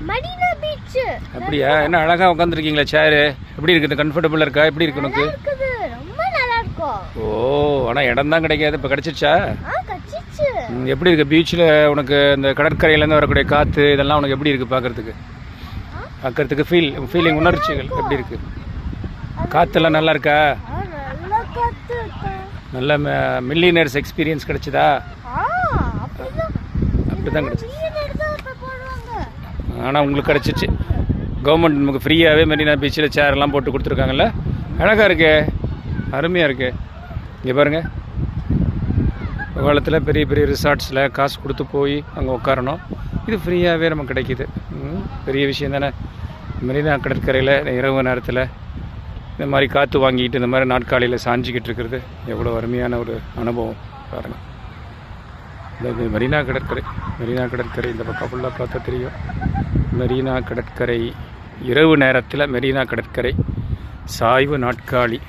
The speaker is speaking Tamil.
Marina beach. அப்படியா? என்ன அழகா உட்காந்துருக்கீங்களா? சேரு எப்படி இருக்குது? கம்ஃபர்டபுளாக இருக்கா? எப்படி இருக்கு உனக்கு? ரொம்ப நல்லா இருக்கும். ஓ, ஆனால் இடம் தான் கிடைக்காது. இப்போ கிடச்சிருச்சா? கிடைச்சிச்சு. எப்படி இருக்கு பீச்சில் உனக்கு? இந்த கடற்கரையிலேருந்து வரக்கூடிய காற்று இதெல்லாம் உனக்கு எப்படி இருக்குது பார்க்குறதுக்கு ஃபீலிங் உணர்ச்சிகள் எப்படி இருக்குது? காற்றெல்லாம் நல்லா இருக்கா? நல்ல மில்லியனர்ஸ் எக்ஸ்பீரியன்ஸ் கிடைச்சதா? அப்படி தான் கிடச்சிச்சு. ஆனால் உங்களுக்கு கிடச்சிச்சு. கவர்மெண்ட் நமக்கு ஃப்ரீயாகவே மெரினா பீச்சில் சேரெல்லாம் போட்டு கொடுத்துருக்காங்கல்ல. அழகாக இருக்கே, அருமையாக இருக்குது. இங்கே பாருங்கள், காலத்தில் பெரிய பெரிய ரிசார்ட்ஸில் காசு கொடுத்து போய் அங்கே உட்காரணும். இது ஃப்ரீயாகவே நமக்கு கிடைக்கிது. பெரிய விஷயம் தானே. மெரினா கடற்கரையில் இரவு நேரத்தில் இந்த மாதிரி காற்று வாங்கிக்கிட்டு இந்த மாதிரி நாட்காலையில் சாஞ்சிக்கிட்டு இருக்கிறது எவ்வளோ அருமையான ஒரு அனுபவம் பாருங்கள். இந்த மெரினா கடற்கரை இந்த பக்கம் ஃபுல்லாக பார்த்தா தெரியும். மெரினா கடற்கரை இரவு நேரத்தில் மெரினா கடற்கரை சாய்வு நாட்காலி